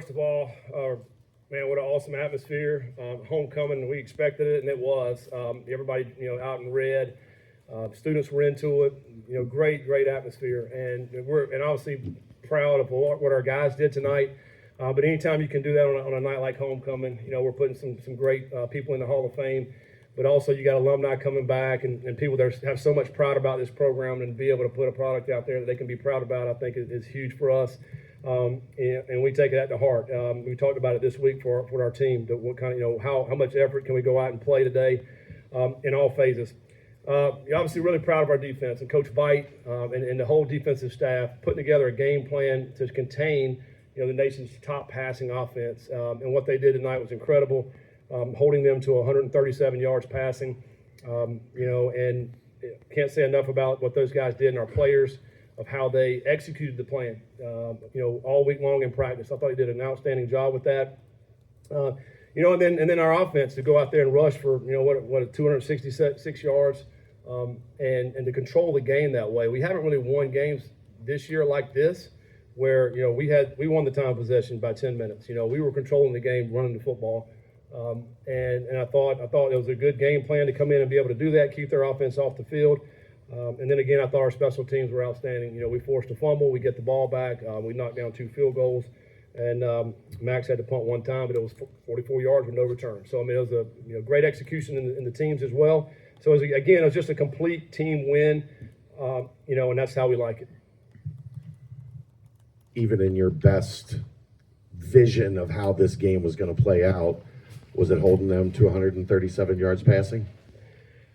first of all, man, what an awesome atmosphere. Homecoming, we expected it, and it was. Everybody, out in red. Students were into it. Great atmosphere, and we're obviously proud of what our guys did tonight. But anytime you can do that on a night like homecoming, we're putting some great people in the Hall of Fame. But also you got alumni coming back and people that have so much pride about this program, and be able to put a product out there that they can be proud about, I think is huge for us. And we take that to heart. We talked about it this week for our team. What kind of, how much effort can we go out and play today in all phases. Obviously really proud of our defense and Coach Veit and the whole defensive staff putting together a game plan to contain the nation's top passing offense. And what they did tonight was incredible, holding them to 137 yards passing. And can't say enough about what those guys did and our players, of how they executed the plan, all week long in practice. I thought he did an outstanding job with that. And then our offense to go out there and rush for, 266 yards, and to control the game that way. We haven't really won games this year like this, where, we won the time of possession by 10 minutes. We were controlling the game, running the football. And I thought it was a good game plan to come in and be able to do that, keep their offense off the field. And then again, I thought our special teams were outstanding. We forced a fumble, we get the ball back, we knocked down 2 field goals, and Max had to punt one time, but it was 44 yards with no return. So it was a great execution in the teams as well. So it was just a complete team win, and that's how we like it. Even in your best vision of how this game was going to play out, was it holding them to 137 yards passing?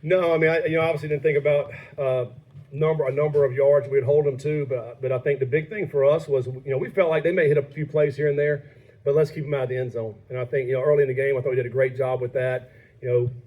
No, I obviously didn't think about a number of yards we'd hold them to, but I think the big thing for us was, we felt like they may hit a few plays here and there, but let's keep them out of the end zone. And I think, early in the game, I thought we did a great job with that.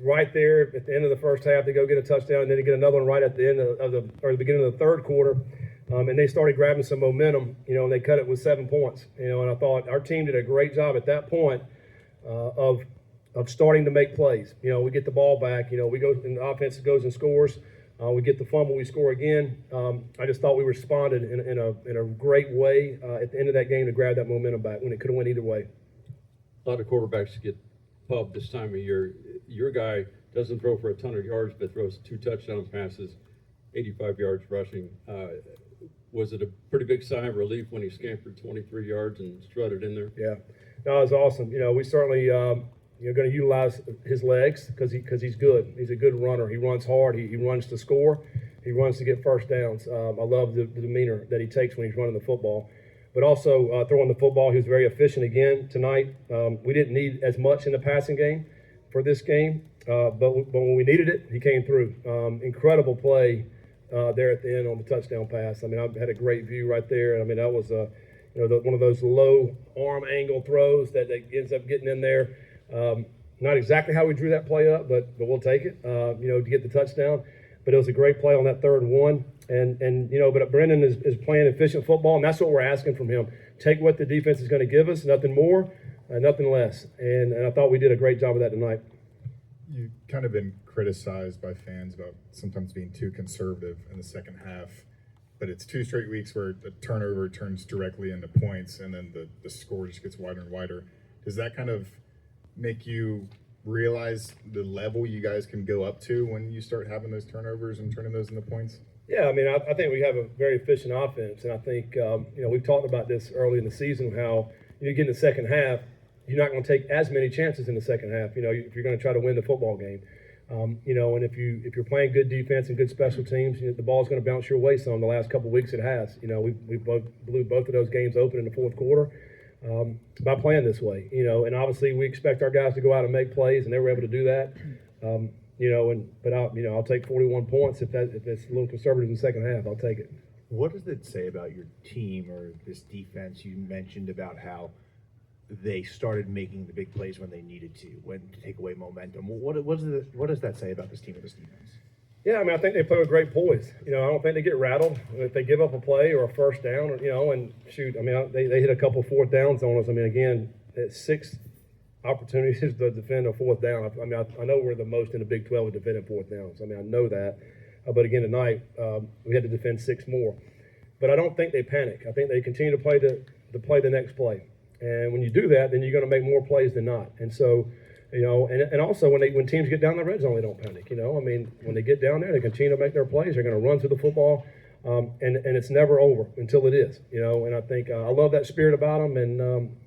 Right there at the end of the first half, they go get a touchdown, and then they get another one right at the end of the beginning of the third quarter, and they started grabbing some momentum, and they cut it with 7 points. And I thought our team did a great job at that point of starting to make plays. We get the ball back, we go, and the offense goes and scores. We get the fumble, we score again. I just thought we responded in a great way at the end of that game to grab that momentum back when it could have went either way. A lot of quarterbacks get pubbed this time of year. Your guy doesn't throw for a ton of yards, but throws 2 touchdown passes, 85 yards rushing. Was it a pretty big sigh of relief when he scampered 23 yards and strutted in there? Yeah, no, it was awesome. We certainly going to utilize his legs because he's good. He's a good runner. He runs hard. He runs to score. He runs to get first downs. I love the demeanor that he takes when he's running the football. But also throwing the football, he was very efficient again tonight. We didn't need as much in the passing game for this game, but when we needed it, he came through. Incredible play there at the end on the touchdown pass. I had a great view right there. That was one of those low arm angle throws that ends up getting in there. Not exactly how we drew that play up, but we'll take it, to get the touchdown. But it was a great play on that 3rd and 1. But Brendan is playing efficient football, and that's what we're asking from him. Take what the defense is going to give us, nothing more, nothing less. And I thought we did a great job of that tonight. You've kind of been criticized by fans about sometimes being too conservative in the second half, but it's 2 straight weeks where the turnover turns directly into points, and then the score just gets wider and wider. Does that kind of make you realize the level you guys can go up to when you start having those turnovers and turning those into points? Yeah, I think we have a very efficient offense, and I think we've talked about this early in the season, how you get in the second half, you're not going to take as many chances in the second half. If you're going to try to win the football game, and if you're playing good defense and good special teams, the ball's going to bounce your way some. The last couple of weeks it has. We blew both of those games open in the fourth quarter. By playing this way, and obviously we expect our guys to go out and make plays, and they were able to do that. I'll take 41 points if it's a little conservative in the second half. I'll take it. What does it say about your team or this defense? You mentioned about how they started making the big plays when they needed to, when to take away momentum. What does that say about this team or this defense? Yeah, I think they play with great poise. I don't think they get rattled if they give up a play or a first down, and shoot. They hit a couple 4th downs on us. Again, it's 6 opportunities to defend a 4th down. I know we're the most in the Big 12 with defending 4th downs. I know that. But again, tonight, we had to defend 6 more. But I don't think they panic. I think they continue to play the next play. And when you do that, then you're going to make more plays than not. And so, and also when teams get down the red zone, they don't panic. I mean, when they get down there, they continue to make their plays. They're going to run through the football, and it's never over until it is. And I think I love that spirit about them. And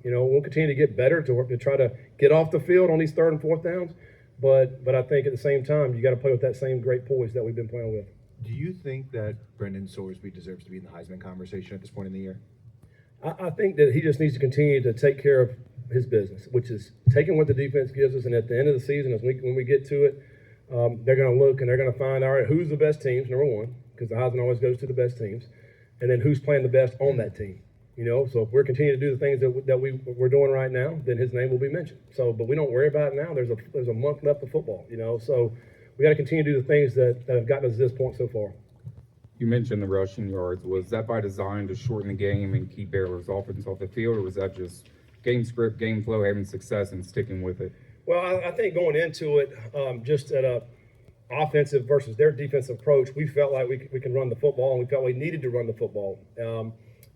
we'll continue to get better to try to get off the field on these 3rd and 4th downs. But I think at the same time, you got to play with that same great poise that we've been playing with. Do you think that Brendan Sorsby deserves to be in the Heisman conversation at this point in the year? I think that he just needs to continue to take care of his business, which is taking what the defense gives us, and at the end of the season, when we get to it, they're going to look and they're going to find, all right, who's the best teams, number one, because the Heisman always goes to the best teams, and then who's playing the best on that team. So if we're continuing to do the things that we're doing right now, then his name will be mentioned. So, but we don't worry about it now. There's a month left of football, so we got to continue to do the things that have gotten us to this point so far. You mentioned the rushing yards. Was that by design to shorten the game and keep Baylor's offense off the field, or was that just game script, game flow, having success and sticking with it? Well, I think going into it, just at a offensive versus their defensive approach, we felt like we can run the football, and we felt we needed to run the football.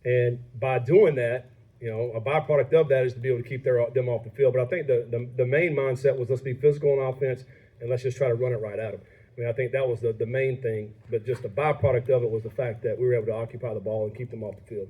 And by doing that, a byproduct of that is to be able to keep them off the field. But I think the main mindset was let's be physical on offense and let's just try to run it right at them. I mean, I think that was the main thing, but just the byproduct of it was the fact that we were able to occupy the ball and keep them off the field.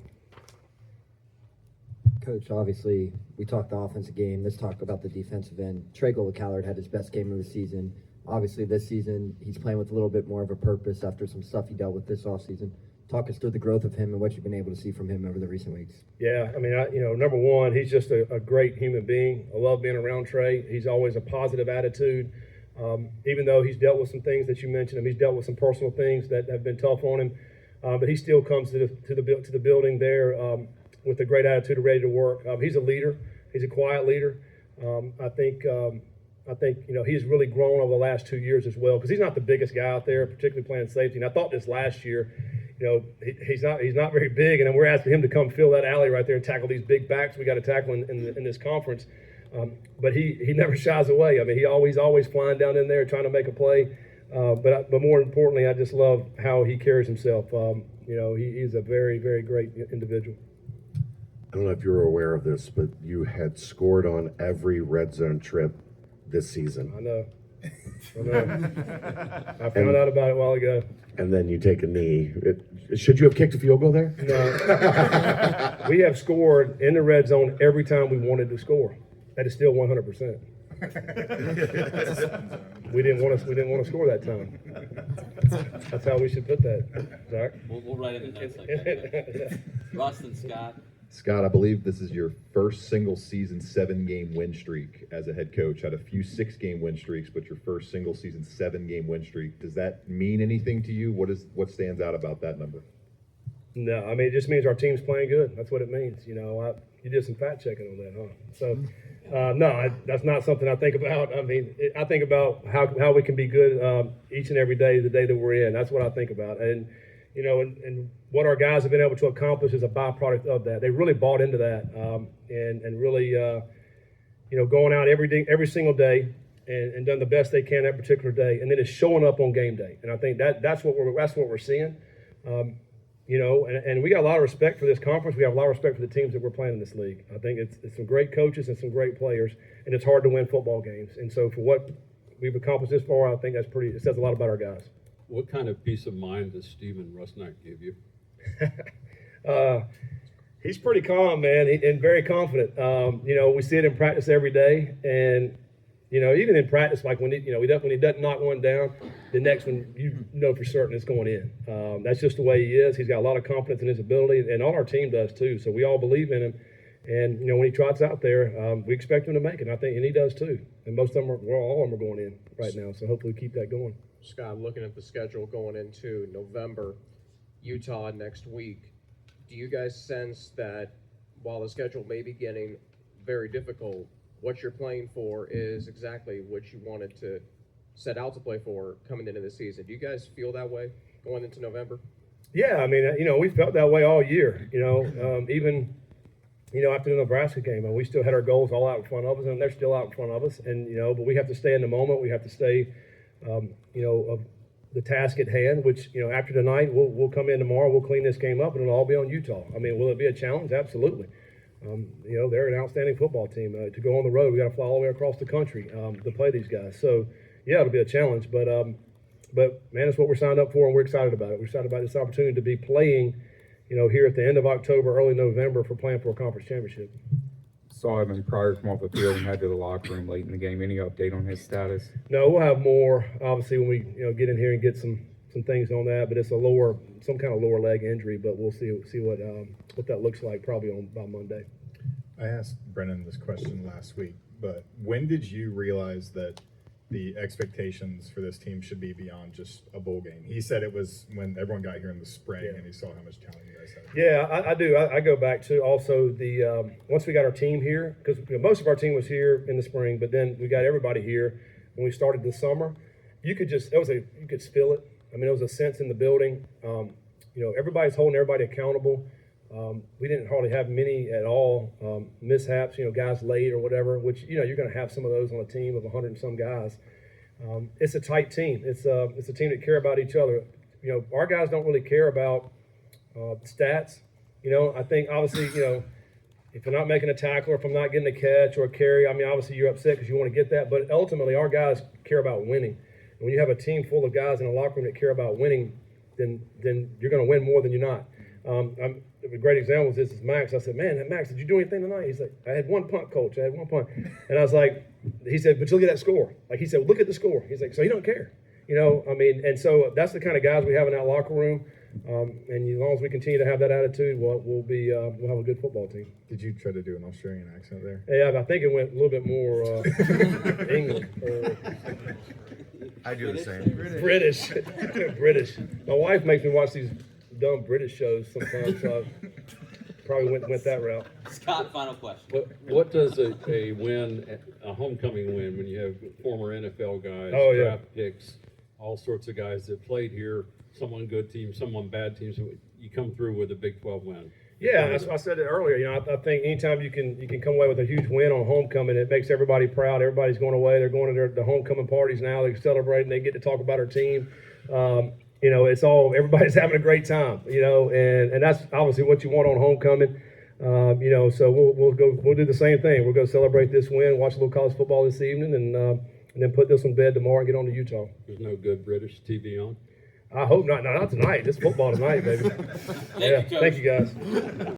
Coach, obviously, we talked the offensive game. Let's talk about the defensive end. Trey Golick-Callard had his best game of the season. Obviously, this season, he's playing with a little bit more of a purpose after some stuff he dealt with this offseason. Talk us through the growth of him and what you've been able to see from him over the recent weeks. Yeah, I mean, number one, he's just a great human being. I love being around Trey. He's always a positive attitude. Even though he's dealt with some things that you mentioned, he's dealt with some personal things that have been tough on him, but he still comes to the building there with a great attitude and ready to work. He's a leader. He's a quiet leader. I think he's really grown over the last 2 years as well because he's not the biggest guy out there, particularly playing safety. And I thought this last year, he's not very big, and then we're asking him to come fill that alley right there and tackle these big backs we got to tackle in this conference. But he never shies away. I mean, he's always flying down in there trying to make a play. But more importantly, I just love how he carries himself. He's a very, very great individual. I don't know if you're aware of this, but you had scored on every red zone trip this season. I know. I found out about it a while ago. And then you take a knee. Should you have kicked a field goal there? No. We have scored in the red zone every time we wanted to score. That is still 100%. We didn't want to score that time. That's how we should put that, Zach. We'll write it in the notes like that. Russ and Scott. Scott, I believe this is your first single season 7-game win streak as a head coach. Had a few 6-game win streaks, but your first single season 7-game win streak. Does that mean anything to you? What stands out about that number? No, I mean, it just means our team's playing good. That's what it means. You did some fact checking on that, huh? So, no, that's not something I think about. I mean, I think about how we can be good each and every day, the day that we're in. That's what I think about. And, and what our guys have been able to accomplish is a byproduct of that. They really bought into that and really, going out every single day and done the best they can that particular day. And then it's showing up on game day. And I think that's what we're seeing. And we got a lot of respect for this conference. We have a lot of respect for the teams that we're playing in this league. I think it's some great coaches and some great players, and it's hard to win football games. And so for what we've accomplished this far, I think it says a lot about our guys. What kind of peace of mind does Stephen Rusnak give you? He's pretty calm, man, and very confident. We see it in practice every day, and even in practice, like when he doesn't knock one down, the next one you know for certain it's going in. That's just the way he is. He's got a lot of confidence in his ability, and all our team does too. So we all believe in him. And when he trots out there, we expect him to make it. And he does too. And most of them all of them are going in right now. So hopefully we keep that going. Scott, looking at the schedule going into November, Utah next week, do you guys sense that while the schedule may be getting very difficult, what you're playing for is exactly what you wanted to set out to play for coming into the season? Do you guys feel that way going into November? Yeah, I mean, we felt that way all year. Even after the Nebraska game, we still had our goals all out in front of us, and they're still out in front of us. And but we have to stay in the moment. We have to stay, of the task at hand. Which after tonight, we'll come in tomorrow. We'll clean this game up, and it'll all be on Utah. I mean, will it be a challenge? Absolutely. You know, they're an outstanding football team. To go on the road, we got to fly all the way across the country to play these guys. So, yeah, it'll be a challenge. But man, it's what we're signed up for, and we're excited about it. We're excited about this opportunity to be playing, you know, here at the end of October, early November for playing for a conference championship. Saw him prior come off the field and head to the locker room late in the game. Any update on his status? No, we'll have more obviously when we get in here and get some things on that. But it's some kind of lower leg injury. But we'll see what that looks like probably by Monday. I asked Brennan this question last week, but when did you realize that the expectations for this team should be beyond just a bowl game? He said it was when everyone got here in the spring and he saw how much talent you guys had. Yeah, I do. I go back to also the once we got our team here, because most of our team was here in the spring, but then we got everybody here when we started this summer. You could feel it. I mean, there was a sense in the building. Everybody's holding everybody accountable. We didn't hardly have many at all mishaps, guys late or whatever, which, you're going to have some of those on a team of 100 and some guys. It's a tight team. It's a team that care about each other. Our guys don't really care about stats. I think obviously, if you're not making a tackle or if I'm not getting a catch or a carry, I mean, obviously you're upset because you want to get that. But ultimately, our guys care about winning. And when you have a team full of guys in a locker room that care about winning, then you're going to win more than you're not. A great example is Max. I said, man, Max, did you do anything tonight? He's like, I had one punt, coach. I had one punt. And I was like, he said, but you look at that score. Like he said, look at the score. He's like, so you don't care. And so that's the kind of guys we have in that locker room. And as long as we continue to have that attitude, we'll have a good football team. Did you try to do an Australian accent there? Yeah, I think it went a little bit more English. I do the same. British. My wife makes me watch these dumb British shows sometimes, so I probably went that route. Scott, final question. What does a win, a homecoming win, when you have former NFL guys, draft picks, all sorts of guys that played here, some on good teams, some on bad teams, you come through with a Big 12 win? Yeah, that's what I said it earlier. I think anytime you can come away with a huge win on homecoming, it makes everybody proud. Everybody's going away. They're going to the homecoming parties now. They're celebrating. They get to talk about our team. Everybody's having a great time. And that's obviously what you want on homecoming. So we'll do the same thing. We'll go celebrate this win, watch a little college football this evening, and then put this in bed tomorrow and get on to Utah. There's no good British TV on? I hope not. No, not tonight. It's football tonight, baby. Thank you, Coach. Thank you, guys.